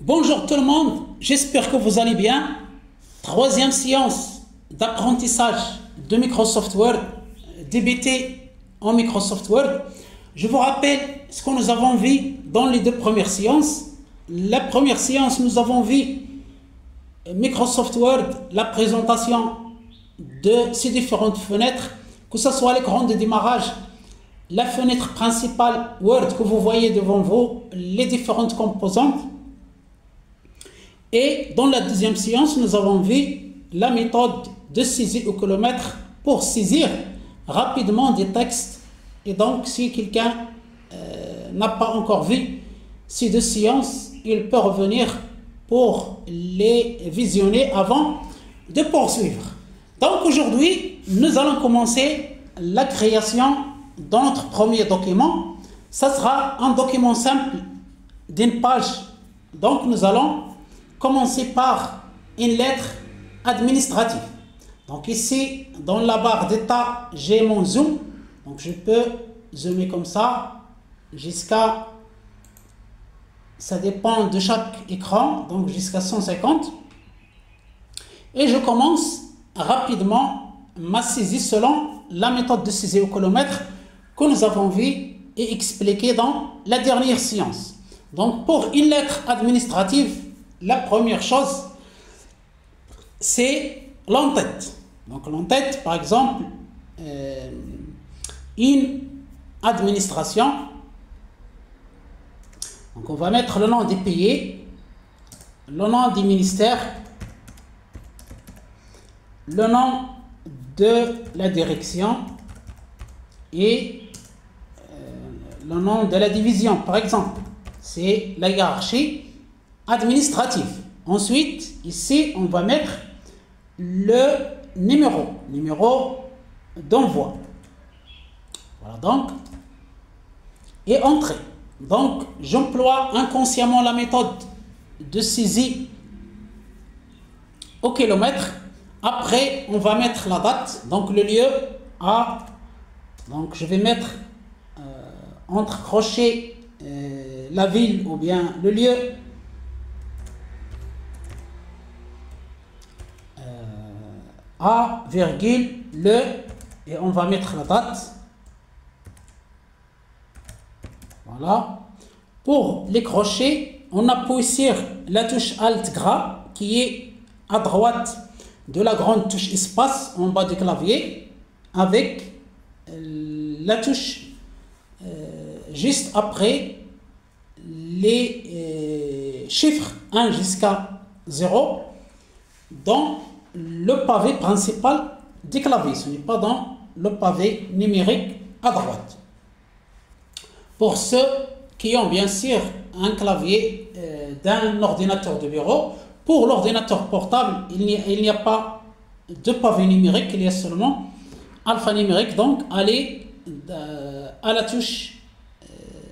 Bonjour tout le monde, j'espère que vous allez bien. Troisième séance d'apprentissage de Microsoft Word, DBT en Microsoft Word. Je vous rappelle ce que nous avons vu dans les deux premières séances. La première séance, nous avons vu Microsoft Word, la présentation de ces différentes fenêtres, que ce soit l'écran de démarrage, la fenêtre principale Word que vous voyez devant vous, les différentes composantes. Et dans la deuxième séance, nous avons vu la méthode de saisie au kilomètre pour saisir rapidement des textes. Et donc, si quelqu'un n'a pas encore vu ces deux séances, il peut revenir pour les visionner avant de poursuivre. Donc aujourd'hui, nous allons commencer la création de notre premier document. Ça sera un document simple d'une page. Donc nous allons commencer par une lettre administrative. Donc ici, dans la barre d'état, j'ai mon zoom. Donc je peux zoomer comme ça jusqu'à, ça dépend de chaque écran, donc jusqu'à 150. Et je commence rapidement ma saisie selon la méthode de saisie au kilomètre que nous avons vue et expliquée dans la dernière séance. Donc pour une lettre administrative, la première chose, c'est l'entête. Donc l'entête, par exemple, une administration. Donc on va mettre le nom des payés, le nom des ministères, le nom de la direction et le nom de la division. Par exemple, c'est la hiérarchie administrative. Ensuite, ici, on va mettre le numéro d'envoi. Voilà donc. Et entrée. Donc, j'emploie inconsciemment la méthode de saisie au kilomètre. Après, on va mettre la date, donc le lieu à. Donc, je vais mettre entre crochets la ville ou bien le lieu. A, virgule, le, et on va mettre la date. Voilà. Pour les crochets, on appuie sur la touche Alt gras qui est à droite de la grande touche espace en bas du clavier avec la touche juste après les chiffres 1 jusqu'à 0 dans le pavé principal du clavier. Ce n'est pas dans le pavé numérique à droite. Pour ceux qui ont bien sûr un clavier d'un ordinateur de bureau, pour l'ordinateur portable, il n'y a pas de pavé numérique, il y a seulement alphanumérique. Donc, allez à la touche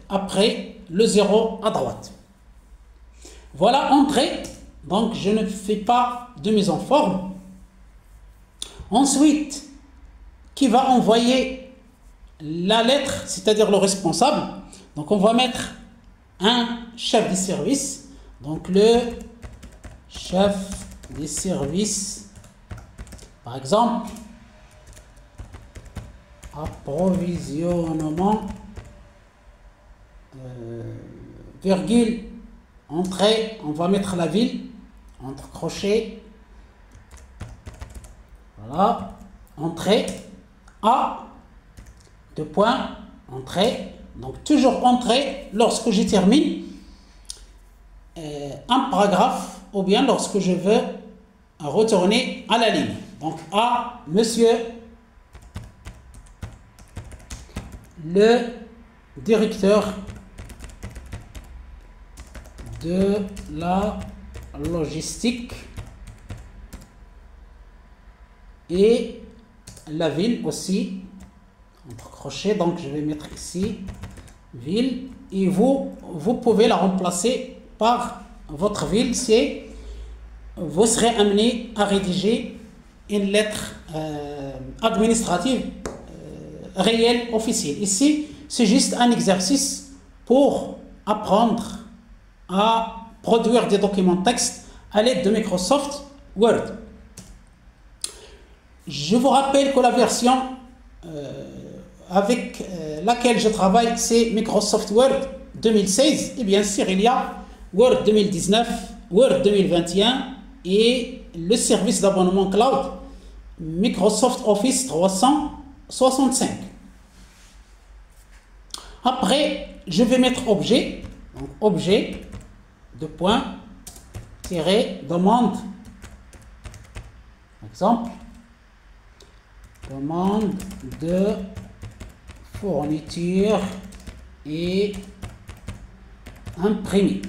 après le 0 à droite. Voilà, entrée. Donc, je ne fais pas de mise en forme. Ensuite, qui va envoyer la lettre, c'est-à-dire le responsable. Donc, on va mettre un chef de service. Donc, le chef des services, par exemple, approvisionnement, virgule, entrée, on va mettre la ville, entre crochets, voilà, entrée, A, deux points, entrée, donc toujours entrée lorsque je termine un paragraphe ou bien lorsque je veux retourner à la ligne. Donc A, monsieur le directeur de la logistique et la ville aussi entre crochets. Donc je vais mettre ici ville et vous pouvez la remplacer par votre ville si vous serez amené à rédiger une lettre administrative réelle officielle. Ici c'est juste un exercice pour apprendre à produire des documents texte à l'aide de Microsoft Word. Je vous rappelle que la version avec laquelle je travaille, c'est Microsoft Word 2016. Et bien sûr, il y a Word 2019, Word 2021 et le service d'abonnement cloud Microsoft Office 365. Après, je vais mettre objet, donc objet de point tirer demande, exemple, demande de fourniture et imprimé.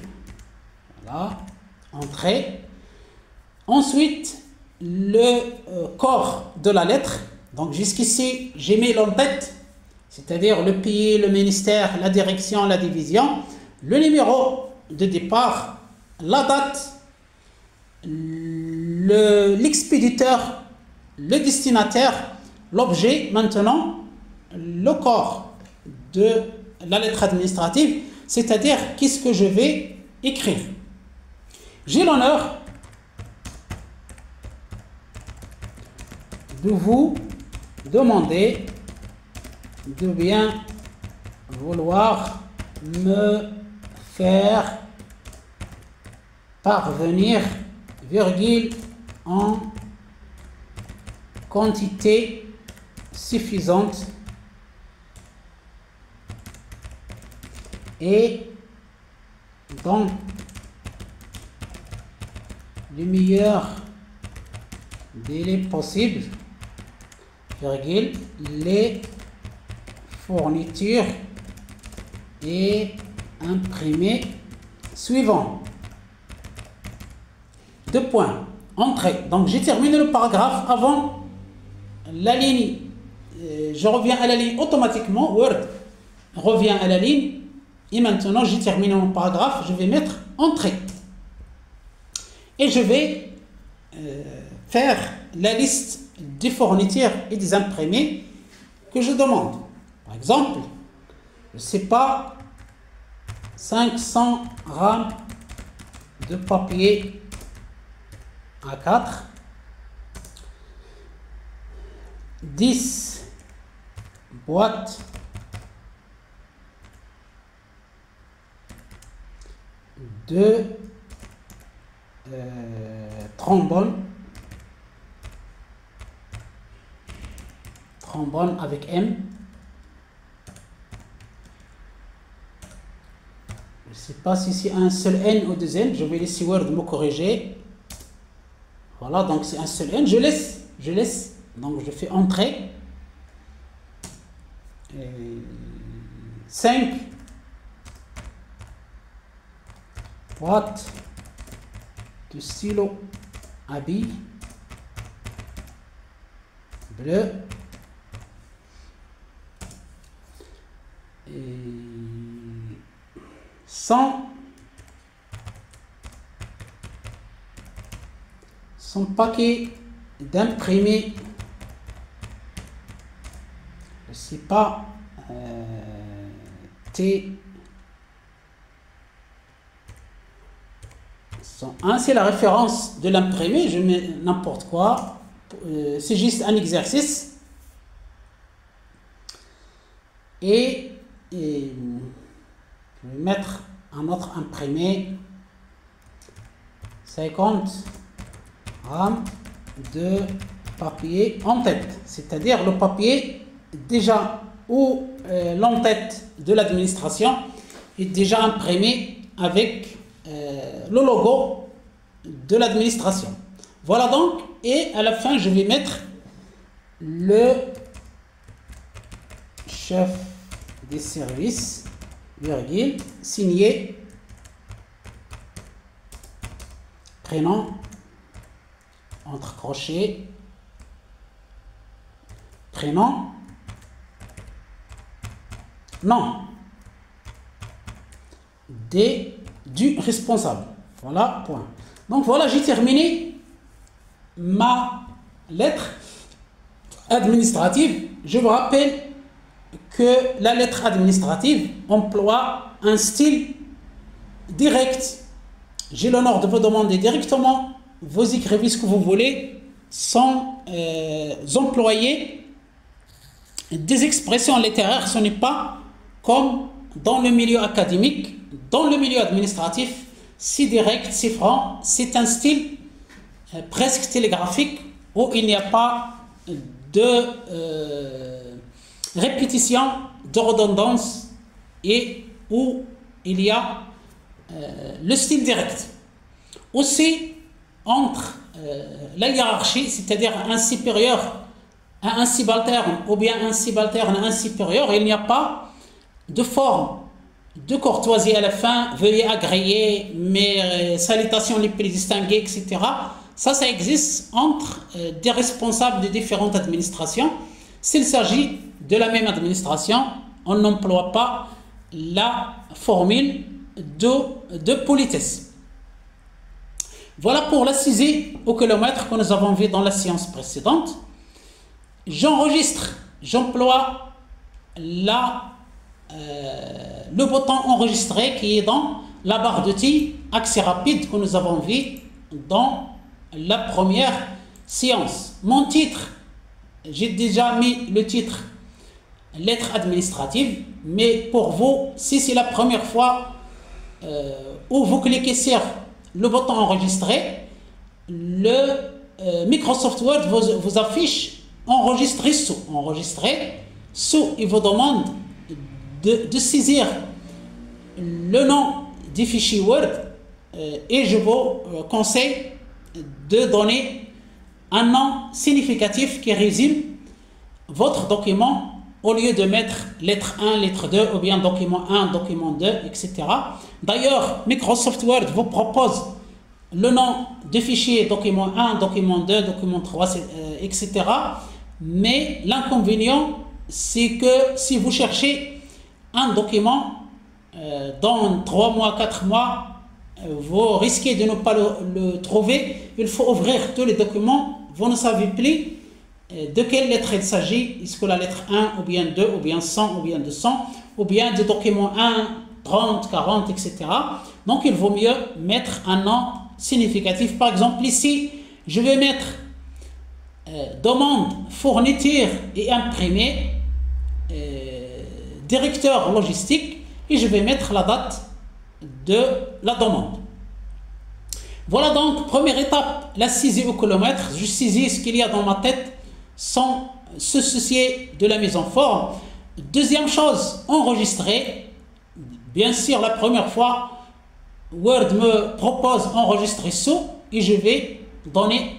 Voilà, entrée. Ensuite, le corps de la lettre. Donc jusqu'ici, j'ai mis l'entête, c'est-à-dire le pays, le ministère, la direction, la division, le numéro de départ, la date, l'expéditeur, le destinataire, l'objet. Maintenant, le corps de la lettre administrative, c'est-à-dire qu'est-ce que je vais écrire. J'ai l'honneur de vous demander de bien vouloir me faire parvenir, virgule, en quantité suffisante et dans le meilleur délai possible, virgule, les fournitures et imprimés suivants. Deux points. Entrée. Donc j'ai terminé le paragraphe avant la ligne. Je reviens à la ligne automatiquement. Word revient à la ligne. Et maintenant j'ai terminé mon paragraphe. Je vais mettre entrée. Et je vais faire la liste des fournitures et des imprimés que je demande. Par exemple, je ne sais pas, 500 grammes de papier A4, 10 boîtes de trombone avec M. Je ne sais pas si c'est un seul N ou deux N. Je vais laisser Word me corriger. Voilà, donc c'est un seul N. Je laisse. Donc je fais entrée. 5 boîtes de stylo à billes bleu et 100 paquets d'imprimés, je ne sais pas, T 101, c'est la référence de l'imprimé, je mets n'importe quoi, c'est juste un exercice. Et je vais mettre un autre imprimé, 50 grammes de papier en tête, c'est-à-dire le papier déjà où l'entête de l'administration est déjà imprimé avec le logo de l'administration. Voilà donc, et à la fin je vais mettre le chef des services, virgule, signé, prénom, entre crochets, prénom, nom, du responsable. Voilà, point. Donc voilà, j'ai terminé ma lettre administrative. Je vous rappelle que la lettre administrative emploie un style direct, j'ai l'honneur de vous demander directement, vous écrivez ce que vous voulez sans employer des expressions littéraires. Ce n'est pas comme dans le milieu académique, dans le milieu administratif, c'est direct, c'est franc, c'est un style presque télégraphique où il n'y a pas de répétition, de redondance et où il y a le style direct. Aussi, entre la hiérarchie, c'est-à-dire un supérieur à un subalterne ou bien un subalterne à un supérieur, il n'y a pas de forme de courtoisie à la fin, veuillez agréer mes salutations les plus distinguées, etc. Ça existe entre des responsables de différentes administrations. S'il s'agit de la même administration, on n'emploie pas la formule de politesse. Voilà pour la saisie au kilomètre que nous avons vu dans la séance précédente. J'enregistre, j'emploie le bouton enregistrer qui est dans la barre d'outils accès rapide que nous avons vu dans la première séance. Mon titre, j'ai déjà mis le titre lettre administrative, mais pour vous, si c'est la première fois où vous cliquez sur le bouton enregistrer, le Microsoft Word vous affiche enregistrer sous. Enregistrer sous, il vous demande de saisir le nom du fichier Word et je vous conseille de donner un nom significatif qui résume votre document au lieu de mettre lettre 1, lettre 2 ou bien document 1, document 2, etc. D'ailleurs, Microsoft Word vous propose le nom de fichier document 1, document 2, document 3, etc. Mais l'inconvénient, c'est que si vous cherchez un document dans 3 mois, 4 mois, vous risquez de ne pas le trouver. Il faut ouvrir tous les documents. Vous ne savez plus de quelle lettre il s'agit. Est-ce que la lettre 1 ou bien 2 ou bien 100 ou bien 200 ou bien des documents 1, 30, 40, etc. Donc il vaut mieux mettre un nom significatif. Par exemple ici, je vais mettre demande, fourniture et imprimé, directeur logistique et je vais mettre la date de la demande. Voilà donc, première étape, la saisie au kilomètre. Je saisis ce qu'il y a dans ma tête sans se soucier de la mise en forme. Deuxième chose, enregistrer. Bien sûr, la première fois, Word me propose enregistrer sous et je vais donner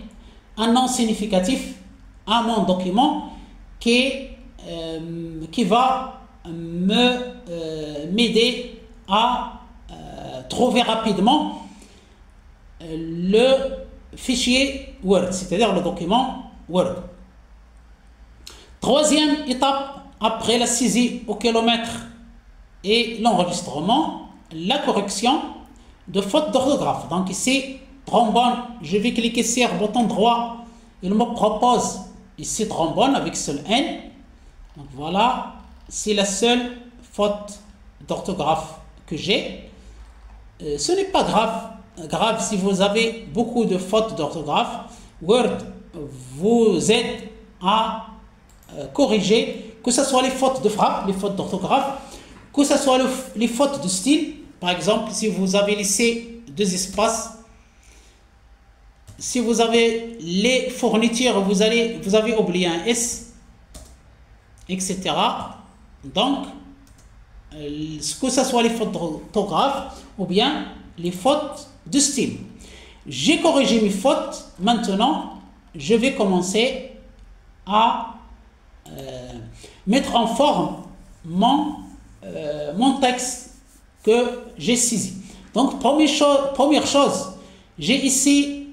un nom significatif à mon document qui va m'aider à trouver rapidement le fichier Word, c'est-à-dire le document Word. Troisième étape, après la saisie au kilomètre et l'enregistrement, la correction de fautes d'orthographe. Donc ici, trombone, je vais cliquer sur le bouton droit, il me propose ici trombone avec seul N. Donc voilà, c'est la seule faute d'orthographe que j'ai. Ce n'est pas grave si vous avez beaucoup de fautes d'orthographe. Word vous aide à corriger, que ce soit les fautes de frappe, les fautes d'orthographe, que ce soit les fautes de style. Par exemple, si vous avez laissé 2 espaces, si vous avez les fournitures, vous avez oublié un S, etc. Donc, que ce soit les fautes d'orthographe ou bien les fautes de style. J'ai corrigé mes fautes. Maintenant, je vais commencer à mettre en forme mon texte que j'ai saisi. Donc, première chose, j'ai ici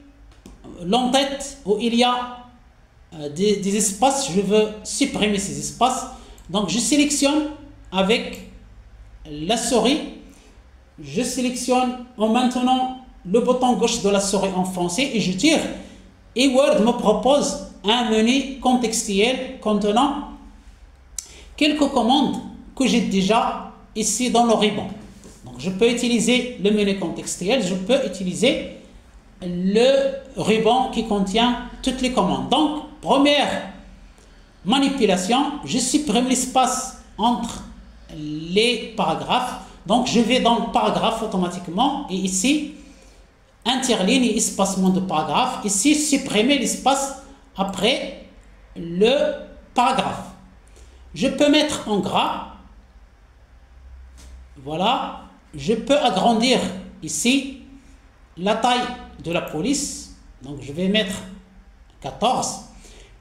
l'entête où il y a des espaces. Je veux supprimer ces espaces. Donc, je sélectionne avec la souris. Je sélectionne en maintenant le bouton gauche de la souris enfoncé et je tire. Et Word me propose un menu contextuel contenant quelques commandes que j'ai déjà ici dans le ruban. Donc je peux utiliser le menu contextuel, je peux utiliser le ruban qui contient toutes les commandes. Donc, première manipulation, je supprime l'espace entre les paragraphes. Donc, je vais dans le paragraphe automatiquement et ici, interligne et espacement de paragraphe. Ici, supprimer l'espace après le paragraphe. Je peux mettre en gras. Voilà. Je peux agrandir ici la taille de la police. Donc, je vais mettre 14.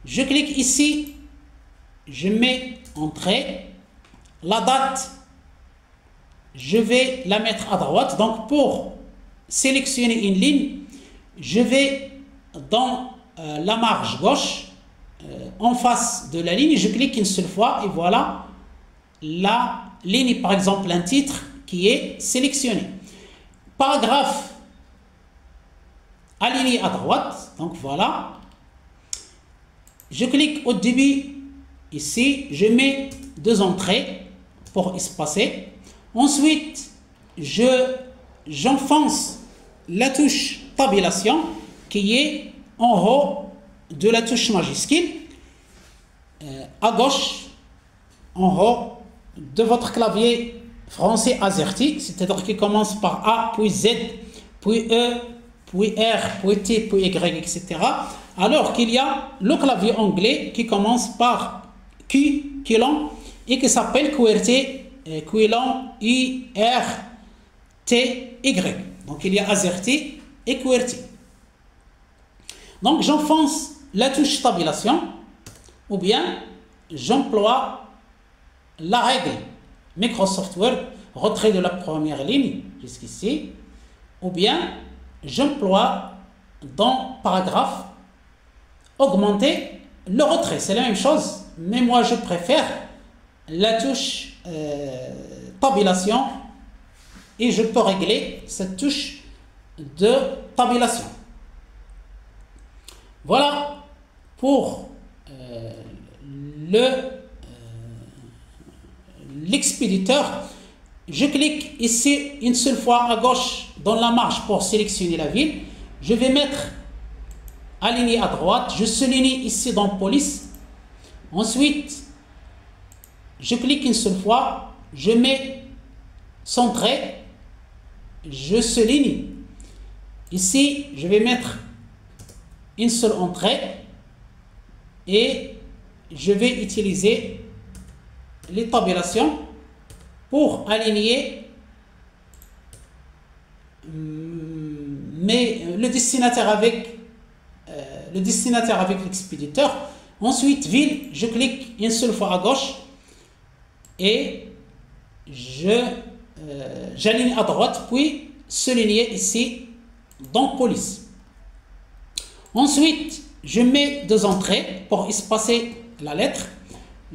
Je clique ici. Je mets entrée. La date, je vais la mettre à droite. Donc, pour sélectionner une ligne, je vais dans la marge gauche, en face de la ligne, je clique une seule fois et voilà la ligne, par exemple un titre qui est sélectionné. Paragraphe aligné à droite, donc voilà. Je clique au début, ici, je mets 2 entrées pour espacer. Ensuite, j'enfonce la touche tabulation qui est en haut de la touche majuscule, à gauche, en haut de votre clavier français AZERTY, c'est-à-dire qui commence par A, puis Z, puis E, puis R, puis T, puis Y, etc. Alors qu'il y a le clavier anglais qui commence par Q, qui est long, et qui s'appelle QWERTY, qui est long, I, R, T, Y. Donc il y a AZERTY et QWERTY. Donc j'enfonce la touche tabulation ou bien j'emploie la règle Microsoft Word, retrait de la première ligne jusqu'ici, ou bien j'emploie dans paragraphe augmenter le retrait. C'est la même chose, mais moi je préfère la touche tabulation et je peux régler cette touche de tabulation. Voilà pour l'expéditeur. Je clique ici une seule fois à gauche dans la marge pour sélectionner la ville. Je vais mettre aligné à droite. Je souligne ici dans police. Ensuite, je clique une seule fois. Je mets centré. Je souligne. Ici, je vais mettre une seule entrée et je vais utiliser les tabulations pour aligner le destinataire avec l'expéditeur. Ensuite, ville, je clique une seule fois à gauche et j'aligne à droite, puis souligner ici dans police. Ensuite, je mets 2 entrées pour espacer la lettre.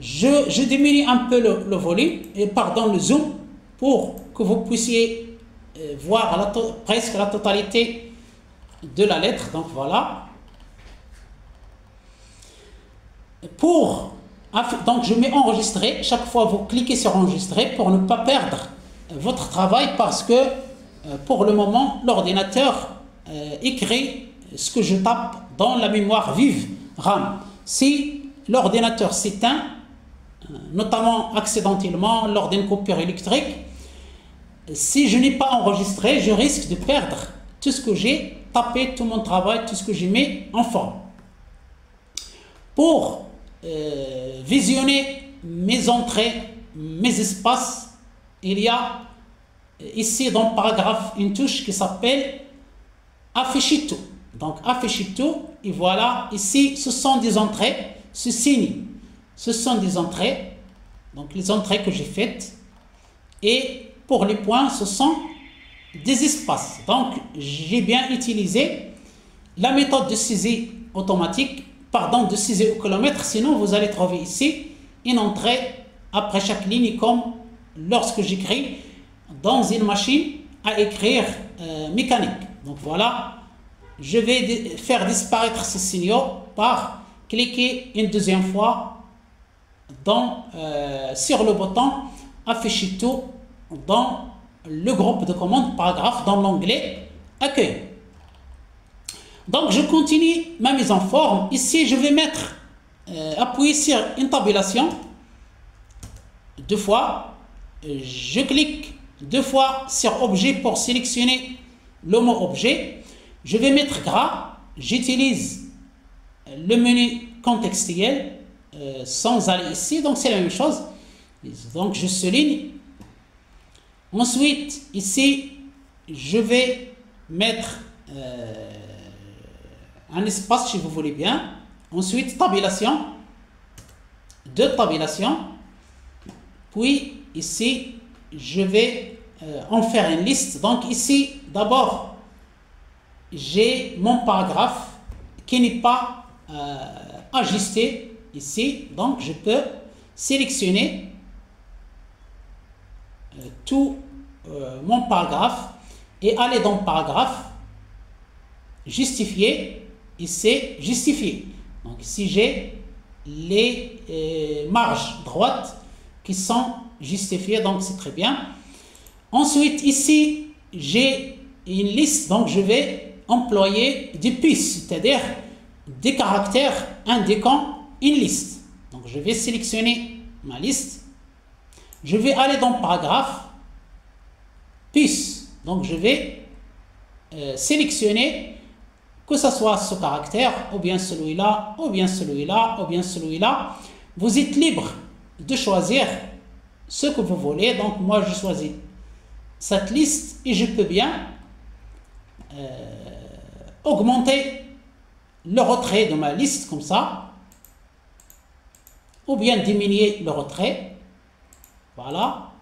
Je diminue un peu le volume et pardon le zoom pour que vous puissiez voir presque la totalité de la lettre. Donc voilà. Donc je mets enregistrer. Chaque fois vous cliquez sur enregistrer pour ne pas perdre votre travail parce que pour le moment l'ordinateur écrit ce que je tape dans la mémoire vive RAM. Si l'ordinateur s'éteint, notamment accidentellement lors d'une coupure électrique, si je n'ai pas enregistré, je risque de perdre tout ce que j'ai tapé, tout mon travail, tout ce que j'ai mis en forme. Pour visionner mes entrées, mes espaces, il y a ici dans le paragraphe une touche qui s'appelle afficher tout. Donc afficher tout, et voilà, ici ce sont des entrées, ce signe, ce sont des entrées, donc les entrées que j'ai faites, et pour les points, ce sont des espaces. Donc j'ai bien utilisé la méthode de saisie automatique, de saisie au kilomètre, sinon vous allez trouver ici une entrée après chaque ligne, comme lorsque j'écris dans une machine à écrire mécanique. Donc voilà. Je vais faire disparaître ces signaux par cliquer une deuxième fois sur le bouton afficher tout dans le groupe de commande paragraphe dans l'onglet accueil. Donc je continue ma mise en forme. Ici je vais mettre appuyer sur une tabulation 2 fois. Je clique 2 fois sur objet pour sélectionner le mot objet. Je vais mettre gras. J'utilise le menu contextuel sans aller ici, donc c'est la même chose. Donc je souligne. Ensuite ici je vais mettre un espace si vous voulez bien. Ensuite tabulation, 2 tabulations, puis ici je vais en faire une liste. Donc ici d'abord j'ai mon paragraphe qui n'est pas ajusté ici, donc je peux sélectionner tout mon paragraphe et aller dans paragraphe, justifier, et c'est justifié. Donc ici j'ai les marges droites qui sont justifiées, donc c'est très bien. Ensuite ici j'ai une liste, donc je vais employer des puces, c'est-à-dire des caractères indiquant une liste. Donc je vais sélectionner ma liste, je vais aller dans paragraphe, puce, donc je vais sélectionner que ce soit ce caractère, ou bien celui-là, ou bien celui-là, ou bien celui-là. Vous êtes libre de choisir ce que vous voulez. Donc moi je choisis cette liste et je peux bien augmenter le retrait de ma liste comme ça, ou bien diminuer le retrait, voilà,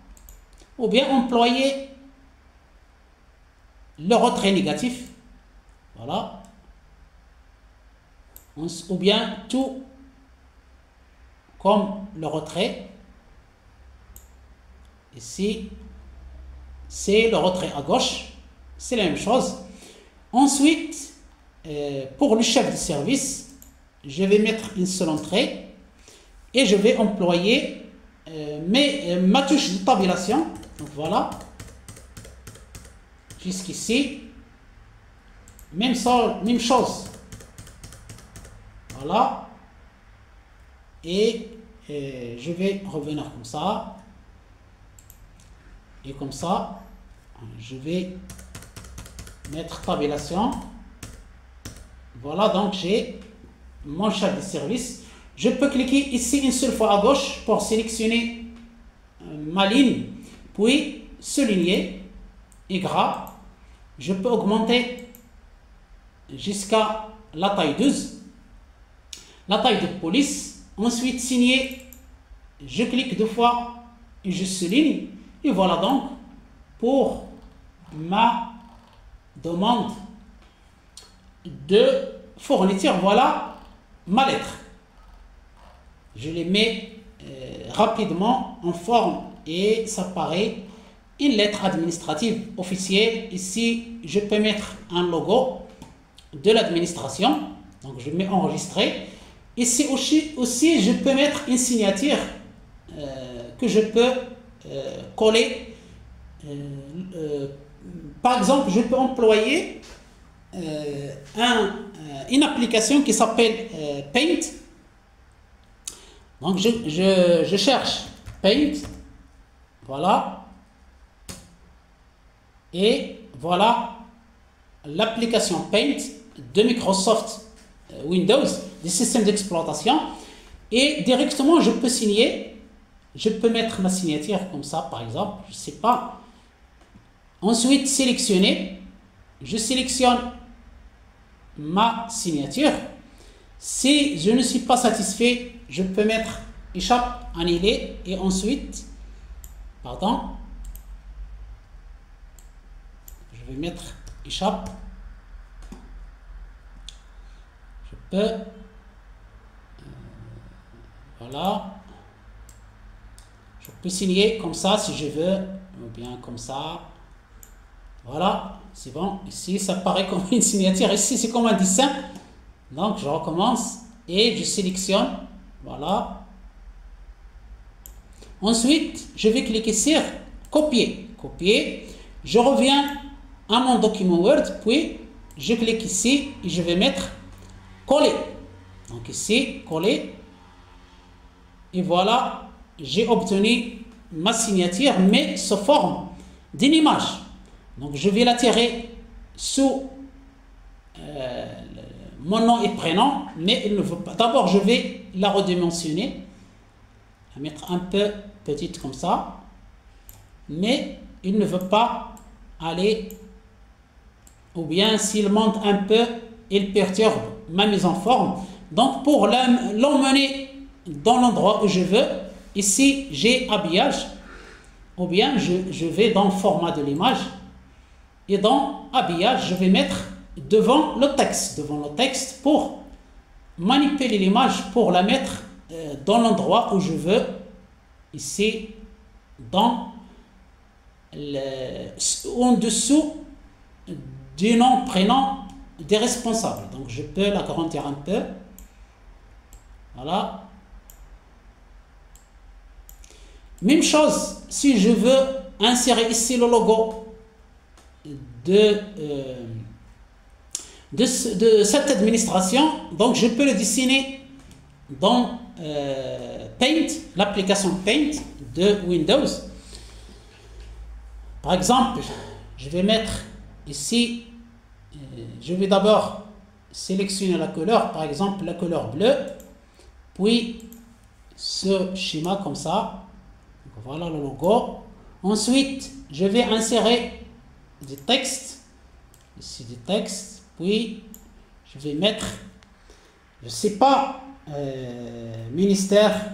ou bien employer le retrait négatif, voilà, ou bien tout comme le retrait. Ici c'est le retrait à gauche, c'est la même chose. Ensuite pour le chef de service, je vais mettre une seule entrée et je vais employer ma touche de tabulation. Donc voilà, jusqu'ici, même chose. Voilà, et je vais revenir comme ça, et comme ça je vais mettre tabulation. Voilà, donc j'ai mon chef de service. Je peux cliquer ici une seule fois à gauche pour sélectionner ma ligne, puis souligner et gras. Je peux augmenter jusqu'à la taille 12, la taille de police. Ensuite signer, je clique 2 fois et je souligne. Et voilà donc pour ma demande de fourniture. Voilà ma lettre. Je les mets rapidement en forme et ça paraît une lettre administrative officielle. Ici je peux mettre un logo de l'administration, donc je mets enregistrer. Ici aussi je peux mettre une signature que je peux coller. Par exemple, je peux employer une application qui s'appelle Paint. Donc je cherche Paint, voilà, et voilà l'application Paint de Microsoft Windows, des systèmes d'exploitation, et directement je peux signer. Je peux mettre ma signature comme ça, par exemple, je ne sais pas. Ensuite, sélectionner. Je sélectionne ma signature. Si je ne suis pas satisfait, je peux mettre échappe, annuler, et ensuite, pardon, je vais mettre échappe. Je peux, voilà. Je peux signer comme ça si je veux, ou bien comme ça. Voilà, c'est bon. Ici, ça paraît comme une signature. Ici, c'est comme un dessin. Donc, je recommence et je sélectionne. Voilà. Ensuite, je vais cliquer sur copier. Copier. Je reviens à mon document Word, puis je clique ici et je vais mettre coller. Donc ici, coller. Et voilà, j'ai obtenu ma signature, mais sous forme d'une image. Donc je vais la tirer sous mon nom et prénom, mais il ne veut pas. D'abord, je vais la redimensionner, la mettre un peu petite comme ça, mais il ne veut pas aller, ou bien s'il monte un peu, il perturbe ma mise en forme. Donc pour l'emmener dans l'endroit où je veux, ici j'ai habillage, ou bien je vais dans le format de l'image, et dans habillage, je vais mettre devant le texte pour manipuler l'image, pour la mettre dans l'endroit où je veux, ici dans en dessous du nom, prénom des responsables. Donc je peux l'agrandir un peu. Voilà. Même chose, si je veux insérer ici le logo de cette administration, donc je peux le dessiner dans Paint, l'application Paint de Windows. Par exemple, je vais mettre ici, je vais d'abord sélectionner la couleur, par exemple la couleur bleue, puis ce schéma comme ça. Voilà le logo. Ensuite, je vais insérer des textes, ici des textes, puis je vais mettre, je ne sais pas, ministère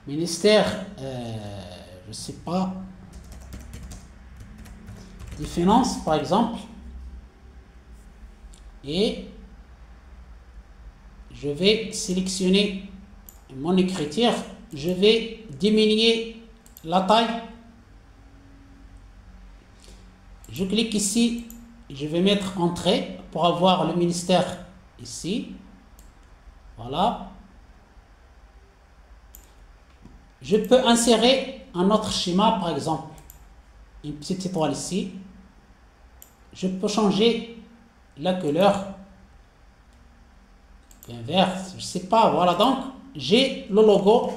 je ne sais pas, des finances par exemple, et je vais sélectionner mon écriture, je vais diminuer la taille, je clique ici, je vais mettre entrée pour avoir le ministère ici, voilà. Je peux insérer un autre schéma, par exemple une petite étoile ici, je peux changer la couleur, bien verte, je ne sais pas, voilà. Donc j'ai le logo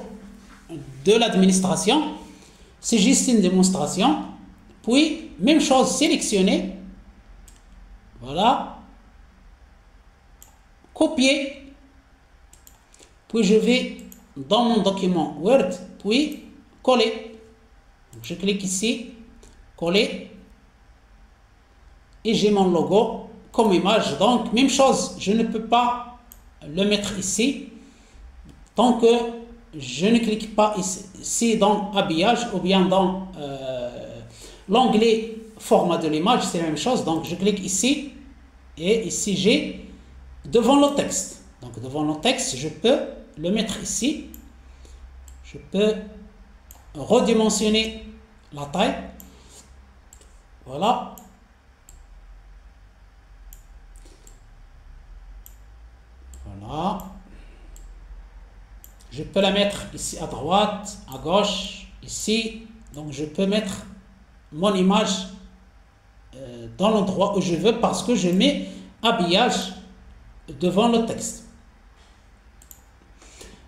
de l'administration, c'est juste une démonstration. Puis même chose, sélectionner, voilà, copier, puis je vais dans mon document Word, puis coller. Donc, je clique ici, coller, et j'ai mon logo comme image. Donc même chose, je ne peux pas le mettre ici tant que je ne clique pas ici dans habillage, ou bien dans l'onglet format de l'image, c'est la même chose. Donc je clique ici, et ici j'ai devant le texte. Donc devant le texte, je peux le mettre ici, je peux redimensionner la taille, voilà. Voilà. Je peux la mettre ici à droite, à gauche, ici. Donc je peux mettre mon image dans l'endroit où je veux, parce que je mets habillage devant le texte.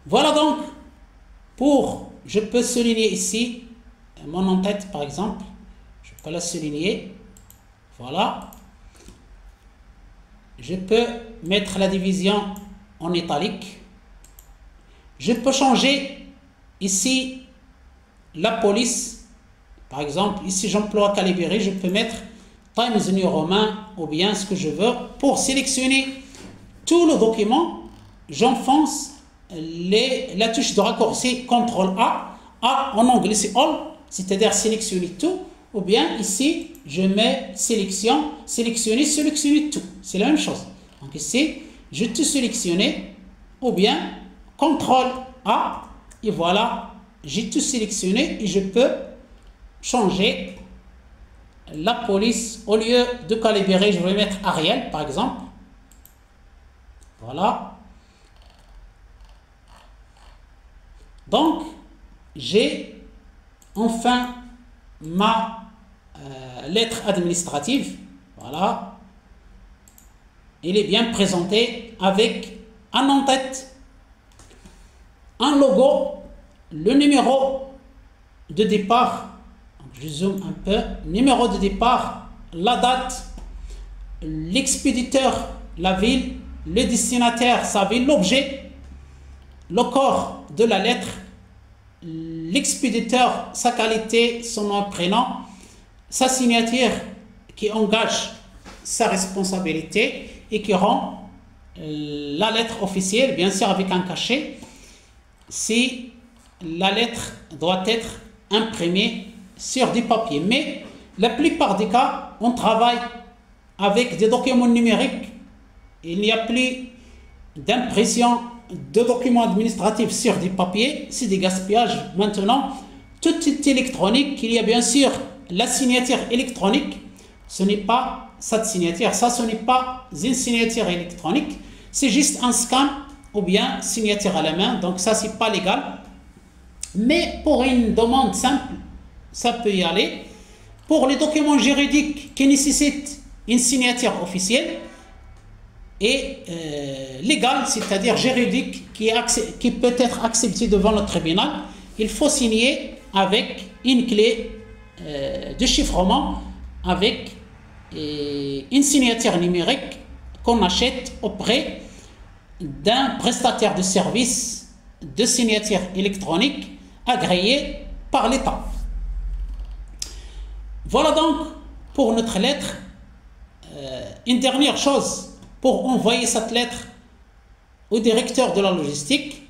Voilà donc je peux souligner ici mon en-tête par exemple, je peux la souligner, voilà. Je peux mettre la division en italique, je peux changer ici la police, par exemple ici j'emploie Calibri, je peux mettre Times New Roman ou bien ce que je veux. Pour sélectionner tout le document, j'enfonce la touche de raccourci CTRL A en anglais c'est All, c'est-à-dire sélectionner tout, ou bien ici je mets sélectionner tout, c'est la même chose. Donc ici je tout sélectionner, ou bien CTRL A, et voilà, j'ai tout sélectionné, et je peux changer la police. Au lieu de Calibri, je vais mettre Arial par exemple, voilà. Donc j'ai enfin ma lettre administrative. Voilà. Il est bien présenté avec un en-tête, un logo, le numéro de départ. Je zoome un peu. Numéro de départ, la date, l'expéditeur, la ville, le destinataire, sa ville, l'objet, le corps de la lettre, l'expéditeur, sa qualité, son nom et prénom, sa signature qui engage sa responsabilité et qui rend la lettre officielle, bien sûr avec un cachet, si la lettre doit être imprimée sur du papier. Mais la plupart des cas, on travaille avec des documents numériques. Il n'y a plus d'impression de documents administratifs sur du papier, c'est des gaspillages. Maintenant, tout est électronique. Il y a bien sûr la signature électronique. Ce n'est pas cette signature, ça ce n'est pas une signature électronique, c'est juste un scan ou bien signature à la main, donc ça c'est pas légal. Mais pour une demande simple, ça peut y aller. Pour les documents juridiques qui nécessitent une signature officielle et légale, c'est-à-dire juridique, qui peut être acceptée devant le tribunal, il faut signer avec une clé de chiffrement, avec une signature numérique qu'on achète auprès d'un prestataire de services de signature électronique agréé par l'État. Voilà donc pour notre lettre. Une dernière chose, pour envoyer cette lettre au directeur de la logistique,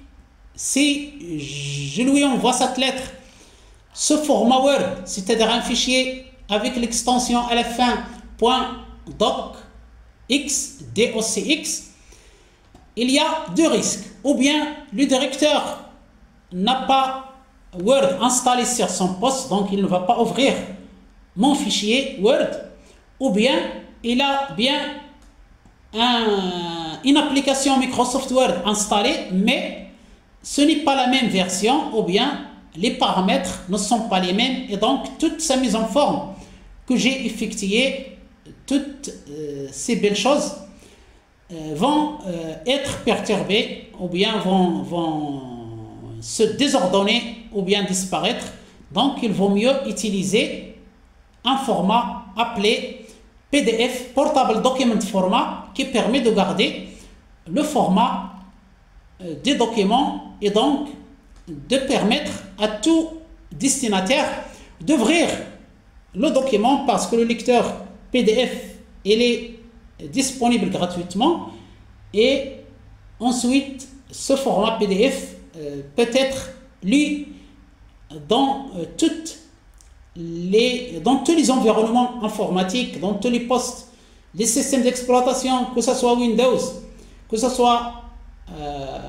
si je lui envoie cette lettre ce format Word, c'est-à-dire un fichier avec l'extension à la fin .docx, DOCX, il y a deux risques. Ou bien le directeur n'a pas Word installé sur son poste, donc il ne va pas ouvrir mon fichier Word, ou bien il a bien une application Microsoft Word installée, mais ce n'est pas la même version, ou bien les paramètres ne sont pas les mêmes, et donc toute sa mise en forme que j'ai effectuée, toutes ces belles choses vont être perturbées, ou bien vont se désordonner, ou bien disparaître. Donc il vaut mieux utiliser un format appelé PDF, Portable Document Format, qui permet de garder le format des documents et donc de permettre à tout destinataire d'ouvrir le document, parce que le lecteur PDF il est disponible gratuitement, et ensuite ce format PDF peut être lu dans tous les environnements informatiques, dans tous les postes, les systèmes d'exploitation, que ce soit Windows, que ce soit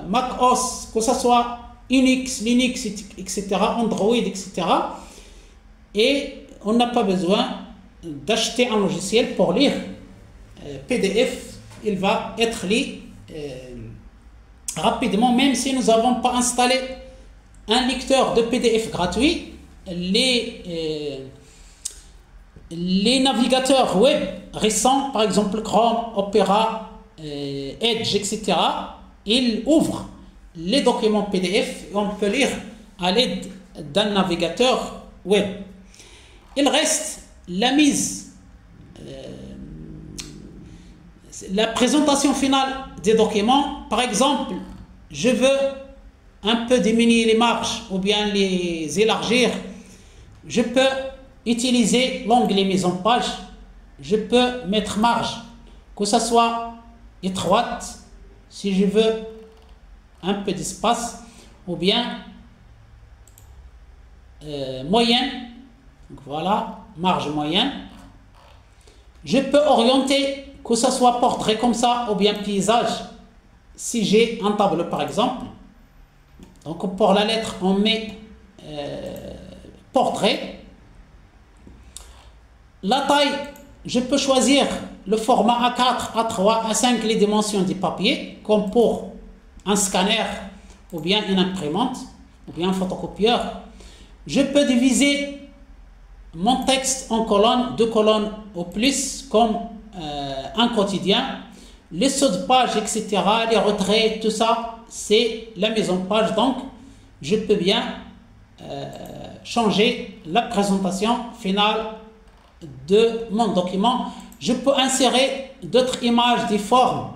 Mac OS, que ce soit Unix, Linux, etc., Android, etc. Et on n'a pas besoin d'acheter un logiciel pour lire PDF. Il va être lu rapidement, même si nous n'avons pas installé un lecteur de PDF gratuit. Les navigateurs web récents, par exemple Chrome, Opera, Edge, etc., ils ouvrent les documents PDF et on peut lire à l'aide d'un navigateur web. Il reste la présentation finale des documents. Par exemple, je veux un peu diminuer les marges ou bien les élargir. Je peux utiliser l'onglet mise en page. Je peux mettre marge, que ce soit étroite, si je veux un peu d'espace, ou bien moyenne. Donc voilà, marge moyenne. Je peux orienter, que ce soit portrait comme ça, ou bien paysage, si j'ai un tableau par exemple. Donc pour la lettre, on met portrait. La taille, je peux choisir le format A4, A3, A5, les dimensions du papier, comme pour un scanner, ou bien une imprimante, ou bien un photocopieur. Je peux diviser mon texte en colonnes, 2 colonnes ou plus, comme un quotidien. Les sauts de page, etc., les retraits, tout ça, c'est la mise en page. Donc, je peux bien changer la présentation finale de mon document. Je peux insérer d'autres images, des formes,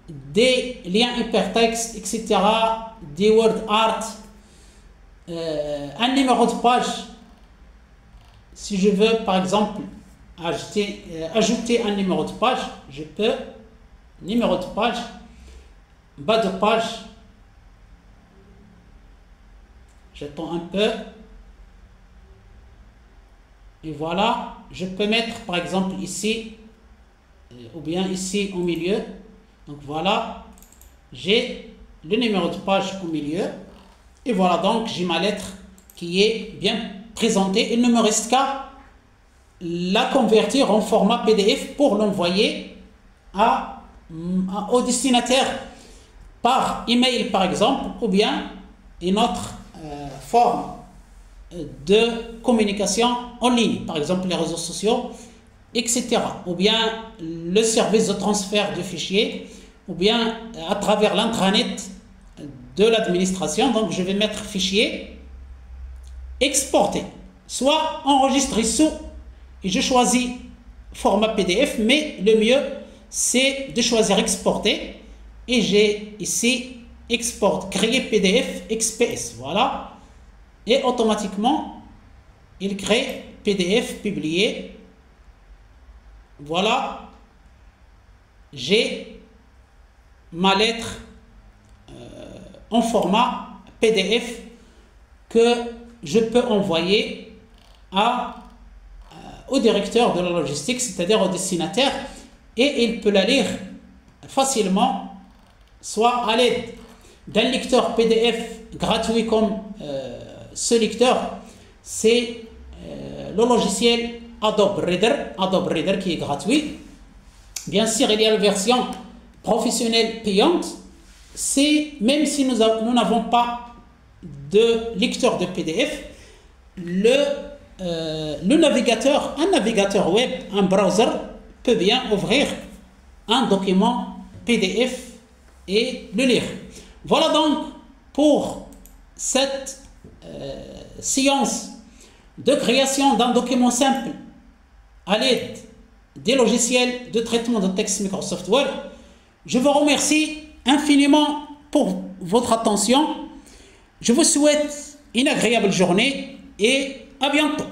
des liens hypertextes, etc., des word art, un numéro de page. Si je veux, par exemple, ajouter un numéro de page, je peux, numéro de page, bas de page, j'attends un peu, et voilà, je peux mettre par exemple ici, ou bien ici au milieu, donc voilà, j'ai le numéro de page au milieu, et voilà, donc j'ai ma lettre qui est bien présentée. Il ne me reste qu'à la convertir en format PDF pour l'envoyer au destinataire par email par exemple, ou bien une autre forme de communication en ligne, par exemple les réseaux sociaux, etc. Ou bien le service de transfert de fichiers, ou bien à travers l'intranet de l'administration. Donc je vais mettre fichier, exporter, soit enregistrer sous, et je choisis format PDF, mais le mieux c'est de choisir exporter, et j'ai ici export, créer PDF XPS, voilà, et automatiquement il crée PDF publié. Voilà, j'ai ma lettre en format PDF que je peux envoyer au directeur de la logistique, c'est-à-dire au destinataire, et il peut la lire facilement, soit à l'aide d'un lecteur PDF gratuit comme ce lecteur, c'est le logiciel Adobe Reader qui est gratuit. Bien sûr, il y a la version professionnelle payante. C'est, même si nous n'avons pas de lecteur de PDF, le navigateur, un navigateur web, un browser, peut bien ouvrir un document PDF et le lire. Voilà donc pour cette séance de création d'un document simple à l'aide des logiciels de traitement de texte Microsoft Word. Je vous remercie infiniment pour votre attention. Je vous souhaite une agréable journée et à bientôt.